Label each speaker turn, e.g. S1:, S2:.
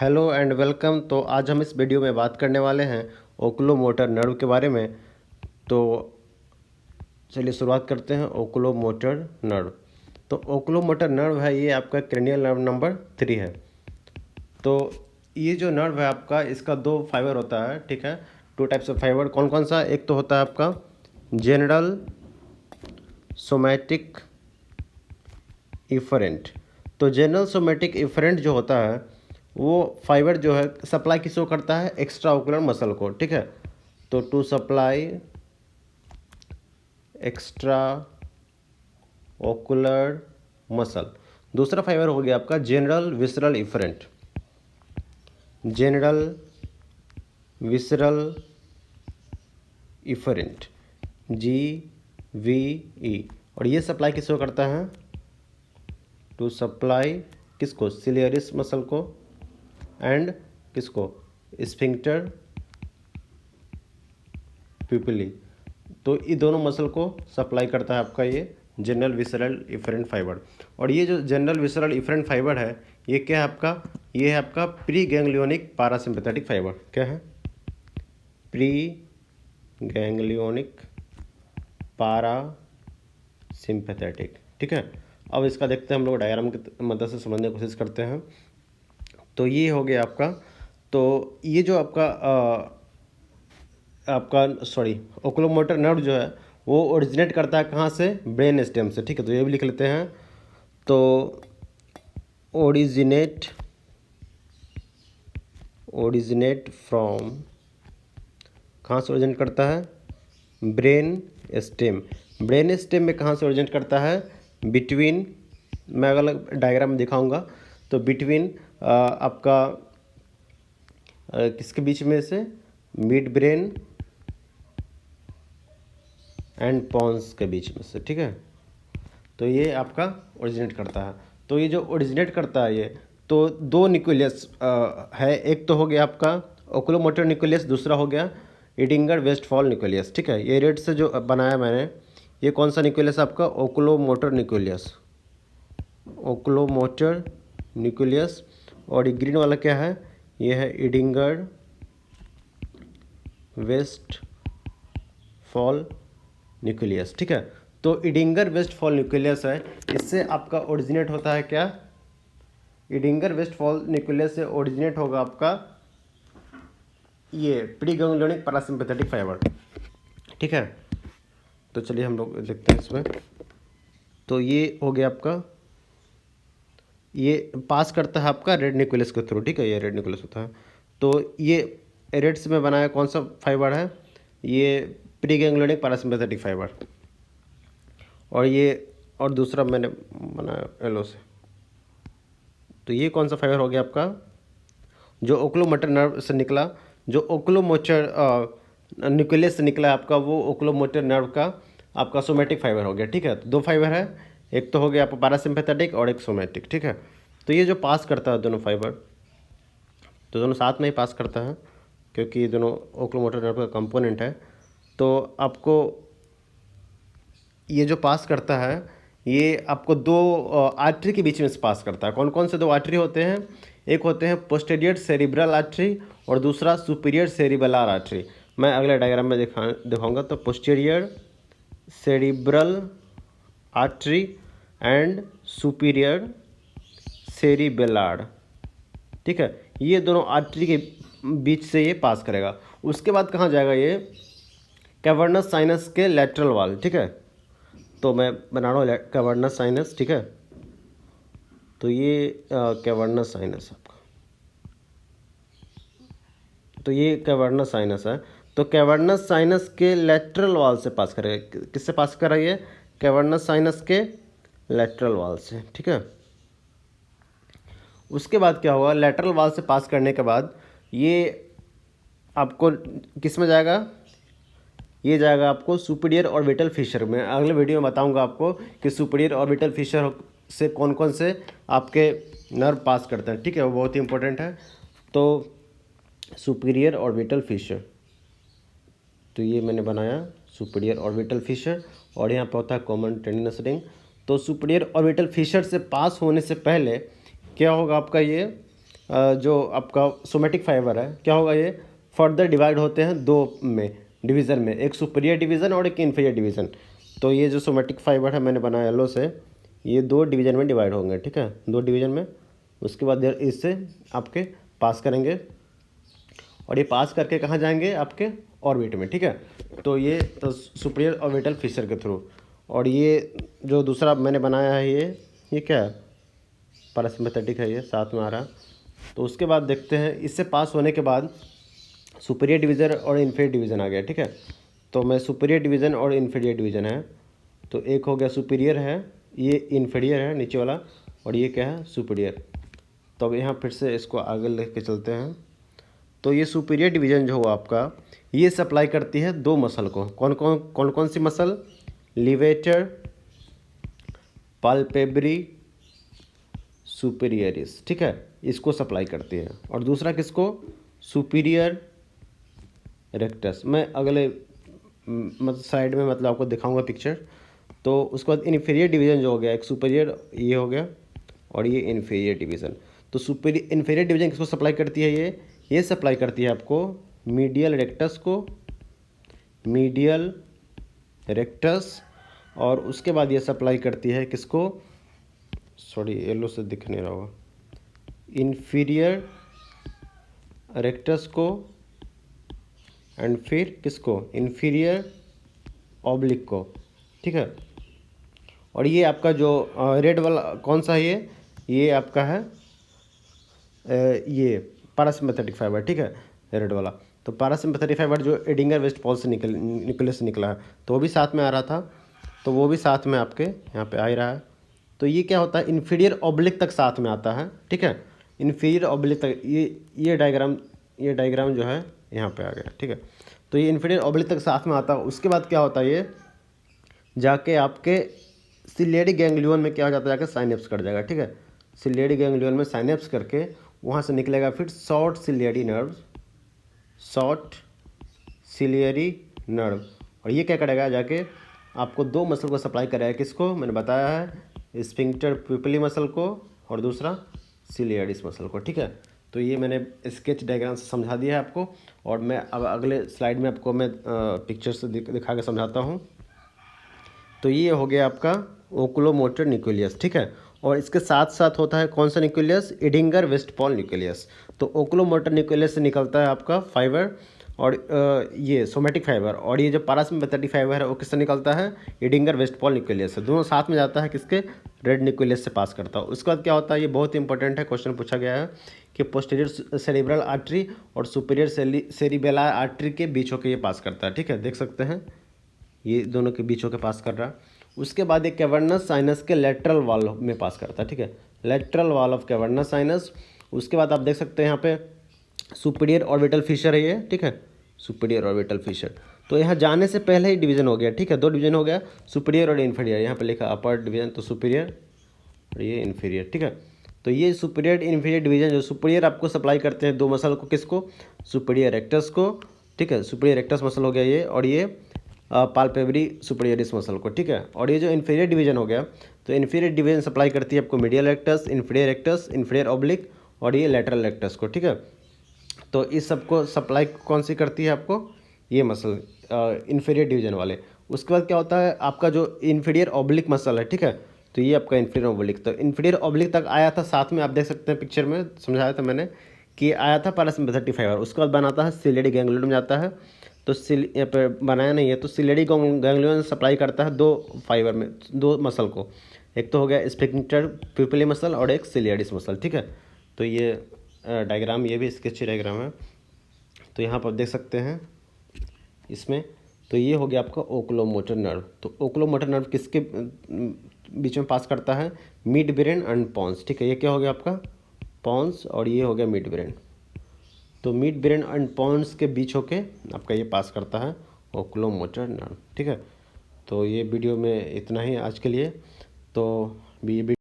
S1: Hello and welcome. तो आज हम इस वीडियो में बात करने वाले हैं ओकुलोमोटर नर्व के बारे में। तो चलिए शुरुआत करते हैं। ओकुलोमोटर नर्व, तो ओकुलोमोटर नर्व है, ये आपका क्रेनियल नर्व नंबर 3 है। तो ये जो नर्व है आपका, इसका 2 फाइबर होता है, ठीक है। 2 टाइप्स ऑफ फाइबर। कौन कौन सा? एक तो होता है आपका जनरल सोमैटिक इफरेंट। तो जनरल सोमैटिक इफरेंट जो होता है वो फाइबर जो है सप्लाई किसको करता है? एक्स्ट्रा ओकुलर मसल को, ठीक है। तो to supply extra ocular muscle. दूसरा फाइबर हो गया आपका general visceral efferent. General visceral efferent, GVE। और ये सप्लाई किसको करता है? टू सप्लाई किसको? सिलियरिस मसल को एंड किसको? Sphincter pupillae. तो ये दोनों मसल को सप्लाई करता है आपका ये जनरल विसरल इफरेंट फाइबर। और ये जो जनरल विसरल इफरेंट फाइबर है, ये क्या है आपका? ये है आपका प्री गैंग्लियोनिक पारासिम्पैथेटिक फाइबर। क्या है? प्री गैंग्लियोनिक पारासिम्पैथेटिक, ठीक है। अब इसका देखते हैं हम लोग, डायग्राम की मदद से समझने की कोशिश करते हैं। तो ये हो गया आपका। तो ये जो आपका ओकुलोमोटर नर्व जो है वो ओरिजिनेट करता है कहाँ से? ब्रेन स्टेम से, ठीक है। तो ये भी लिख लेते हैं। तो ओरिजिनेट फ्रॉम, कहाँ से ओरिजिनेट करता है? Brain stem. ब्रेन स्टेम में कहाँ से ओरिजिनेट करता है? बिटवीन, मैं अलग डायग्राम में दिखाऊंगा। तो बिटवीन आपका किसके बीच में से? मिड ब्रेन एंड पॉन्स के बीच में से, ठीक है। तो ये आपका ओरिजिनेट करता है। तो ये जो ओरिजिनेट करता है ये, तो 2 न्यूक्लियस है। एक तो हो गया आपका ओकुलोमोटर न्यूक्लियस, दूसरा हो गया एडिंगर वेस्टफॉल न्यूक्लियस, ठीक है। ये रेड से जो बनाया मैंने, ये कौन सा न्यूक्लियस आपका? Oculomotor nucleus, oculomotor nucleus. और ये ग्रीन वाला क्या है? ये है एडिंगर वेस्टफॉल न्यूक्लियस, ठीक है। तो एडिंगर वेस्टफॉल न्यूक्लियस है, इससे आपका ओरिजिनेट होता है क्या? एडिंगर वेस्टफॉल न्यूक्लियस से ओरिजिनेट होगा आपका ये प्री गैंग्लियोनिक पैरासिम्पैथेटिक फाइबर, ठीक है। तो चलिए हम लोग देखते हैं इसमें। तो ये हो गया आपका, ये पास करता है आपका रेड न्यूक्लियस के थ्रू, ठीक है। ये रेड न्यूक्लियस होता है। तो ये रेड से में बनाया कौन सा फाइबर है? ये प्री गैंग्लियोनिक पैरासिम्पैथेटिक फाइबर। और ये, और दूसरा मैंने बनाया येलो से। तो ये कौन सा फाइबर हो गया आपका? जो ओकुलोमोटर नर्व से निकला, जो ओकुलोमोटर न्यूक्लियस से निकला आपका, वो ओकुलोमोटर नर्व का आपका सोमैटिक फाइबर हो गया, ठीक है। तो 2 फाइबर है, एक तो हो गया आपका पैरासिम्पैथेटिक और एक सोमैटिक, ठीक है। तो ये जो पास करता है दोनों फाइबर, तो दोनों साथ में ही पास करता है क्योंकि दोनों ओकुलोमोटर नर्व का कंपोनेंट है। तो आपको ये जो पास करता है, ये आपको 2 आर्टरी के बीच में से पास करता है। कौन कौन से 2 आर्टरी होते हैं? एक होते हैं पोस्टीरियर सेरिब्रल आर्टरी और दूसरा सुपीरियर सेरिबेलर आर्टरी। मैं अगले डायग्राम में दिखाऊंगा। तो posterior cerebral artery and superior cerebellar, ठीक है। ये दोनों आर्टरी के बीच से ये पास करेगा। उसके बाद कहाँ जाएगा? ये कैवर्नस साइनस के लैटरल वॉल, ठीक है। तो मैं बना रहा हूँ कैवर्नस साइनस, ठीक है। तो ये कैवर्नस साइनस आपका, तो ये कैवर्नस साइनस है। तो कैवर्नस साइनस के लैटरल वॉल से पास करेगा। किससे पास कर रही है? कैवर्नस साइनस के लैटरल वॉल से, ठीक है। उसके बाद क्या होगा? लैटरल वॉल से पास करने के बाद ये आपको किस में जाएगा? ये जाएगा आपको सुपीरियर ऑर्बिटल फिशर में। अगले वीडियो में बताऊंगा आपको कि सुपीरियर ऑर्बिटल फिशर से कौन कौन से आपके नर्व पास करते हैं, ठीक है। वो बहुत ही इंपॉर्टेंट है। तो सुपीरियर ऑर्बिटल फिशर, तो ये मैंने बनाया सुपीरियर ऑर्बिटल फिशर। और यहाँ पर होता है कॉमन टेंडिनस रिंग। तो सुपीरियर ऑर्बिटल फिशर से पास होने से पहले क्या होगा आपका? ये जो आपका सोमेटिक फाइबर है क्या होगा, ये फर्दर डिवाइड होते हैं दो में डिवीज़न में, एक सुपीरियर डिवीज़न और एक इन्फीरियर डिवीज़न। तो ये जो सोमेटिक फाइबर है मैंने बनाया येलो से, ये दो डिवीज़न में डिवाइड होंगे, ठीक है, दो डिवीज़न में। उसके बाद इससे आपके पास करेंगे और ये पास करके कहाँ जाएंगे, आपके ऑर्बिट में, ठीक है। तो ये तो सुपीरियर ऑर्बिटल फिशर के थ्रू। और ये जो दूसरा मैंने बनाया है ये क्या है, पैरासिम्पैथेटिक है, ये साथ में आ रहा है। तो उसके बाद देखते हैं, इससे पास होने के बाद सुपीरियर डिवीज़न और इन्फीरियर डिवीज़न आ गया, ठीक है। तो मैं सुपीरियर डिवीज़न और इन्फीरियर डिवीज़न है, तो एक हो गया सुपीरियर है, ये इन्फीरियर है नीचे वाला, और ये क्या है, सुपीरियर। तो अब यहाँ फिर से इसको आगे लेके चलते हैं। तो ये सुपीरियर डिवीज़न जो हुआ आपका, ये सप्लाई करती है दो मसल को। कौन कौन सी मसल, लिवेटर, पाल्पेब्री, सुपीरियरिस, ठीक है, इसको सप्लाई करती है। और दूसरा किसको, सुपीरियर रेक्टस। मैं अगले मतलब साइड में मतलब आपको दिखाऊंगा पिक्चर। तो उसके बाद इन्फीरियर डिवीज़न जो हो गया, एक सुपीरियर ये हो गया और ये इन्फीरियर डिवीज़न। तो सुपीरियर इन्फीरियर डिवीज़न किसको सप्लाई करती है, ये सप्लाई करती है आपको मीडियल रेक्टस को, मीडियल रेक्टस। और उसके बाद ये सप्लाई करती है किसको, सॉरी येलो से दिख नहीं रहा होगा, इन्फीरियर रेक्टस को, एंड फिर किसको, इन्फीरियर ऑब्लिक को, ठीक है। और ये आपका जो रेड वाला कौन सा है, ये आपका है ये पैरासिम्पैथेटिक फाइबर, ठीक है, रेड वाला। तो पैरासिम्पैथेटिक फाइबर जो एडिंगर वेस्टफॉल से न्यूक्लियस से निकला है, तो वो भी साथ में आ रहा था, तो वो भी साथ में आपके यहाँ पे आ ही रहा है। तो ये क्या होता है, इन्फीरियर ऑब्लिक तक साथ में आता है, ठीक है, इन्फीरियर ऑब्लिक तक। ये डायग्राम जो है यहाँ पे आ गया, ठीक है। तो ये इन्फीरियर ऑब्लिक तक साथ में आता है। उसके बाद क्या होता है, ये जाके आपके सिलियरी गैंग्लियन में क्या हो जाता है, जाके साइनेप्स कर जाएगा, ठीक है। सिलियरी गैंग्लियन में साइनेप्स करके वहाँ से निकलेगा फिर short ciliary nerve, short ciliary nerve. और ये क्या करेगा, जाके आपको दो मसल को सप्लाई करेगा, किसको, मैंने बताया है, स्फिंक्टर पिपली मसल को और दूसरा सिलियरिस मसल को, ठीक है। तो ये मैंने स्केच डायग्राम से समझा दिया है आपको, और मैं अब अगले स्लाइड में आपको मैं पिक्चर से दिखा के समझाता हूँ। तो ये हो गया आपका ओकुलोमोटर न्यूक्लियस, ठीक है। और इसके साथ साथ होता है कौन सा न्यूक्लियस, एडिंगर वेस्टफॉल न्यूक्लियस। तो ओकुलोमोटर न्यूक्लियस से निकलता है आपका फाइबर, और ये सोमेटिक फाइबर, और ये जो पैरासिम्पैथेटिक फाइबर है वो किससे निकलता है, एडिंगर वेस्टफॉल न्यूक्लियस से। दोनों साथ में जाता है किसके, रेड न्यूक्लियस से पास करता है। उसके बाद क्या होता है, ये बहुत इंपॉर्टेंट है, क्वेश्चन पूछा गया है कि पोस्टीरियर सेरिब्रल आर्टरी और सुपीरियर सेरिबेलर आर्टरी के बीच होकर ये पास करता है, ठीक है, देख सकते हैं ये दोनों के बीच होकर पास कर रहा है। उसके बाद एक कैवर्नस साइनस के लेटरल वॉल में पास करता है, ठीक है, lateral wall of cavernous sinus. उसके बाद आप देख सकते हैं यहाँ पे सुपीरियर ऑर्बिटल फिशर है ये, ठीक है, सुपीरियर ऑर्बिटल फिशर। तो यहाँ जाने से पहले ही डिवीजन हो गया, ठीक है, दो डिवीजन हो गया, सुपीरियर और इन्फीरियर। यहाँ पे लिखा अपर डिवीजन, तो सुपीरियर और ये इन्फीरियर, ठीक है। तो ये सुपीरियर इन्फीरियर डिवीजन, जो सुपीरियर आपको सप्लाई करते हैं दो मसल को, किसको, सुपीरियर रेक्टस को, ठीक है, सुपीरियर रेक्टस मसल हो गया ये, और ये पाल्पेब्री सुपीरियरिस मसल को, ठीक है। और ये जो इन्फीरियर डिवीजन हो गया, तो इन्फीरियर डिवीजन सप्लाई करती है आपको मीडियल रेक्टस, इन्फीरियर ऑब्लिक, और ये लेटरल रेक्टस को, ठीक है। तो इस सबको सप्लाई कौन सी करती है आपको, ये मसल इन्फीरियर डिवीजन वाले। उसके बाद क्या होता है, आपका जो इन्फीरियर ऑब्लिक मसल है, ठीक है, तो ये आपका इन्फीरियर ऑब्लिक, तो इन्फीरियर ऑब्लिक तक आया था, साथ में आप देख सकते हैं पिक्चर में समझाया था मैंने कि आया था पैरासिम्पैथेटिक फाइबर। उसके बाद बनाता है सिलियरी गैंग्लियन में जाता है, तो यहाँ पर बनाया नहीं है, तो सिलियरी गैंग्लियन सप्लाई करता है दो फाइबर में, दो मसल को, एक तो हो गया स्फिंक्टर पिपली मसल और एक सिलियरिस मसल, ठीक है। तो ये डायग्राम, ये भी स्केच डायग्राम है, तो यहाँ पर देख सकते हैं इसमें। तो ये हो गया आपका ओकुलोमोटर नर्व। तो ओकुलोमोटर नर्व किसके बीच में पास करता है, मिड ब्रेन एंड पॉन्स, ठीक है। ये क्या हो गया आपका, पॉन्स, और ये हो गया मिड ब्रेन। तो मिड ब्रेन एंड पॉन्स के बीच होके आपका ये पास करता है ओकुलोमोटर नर्व, ठीक है। तो ये वीडियो में इतना ही आज के लिए। तो ये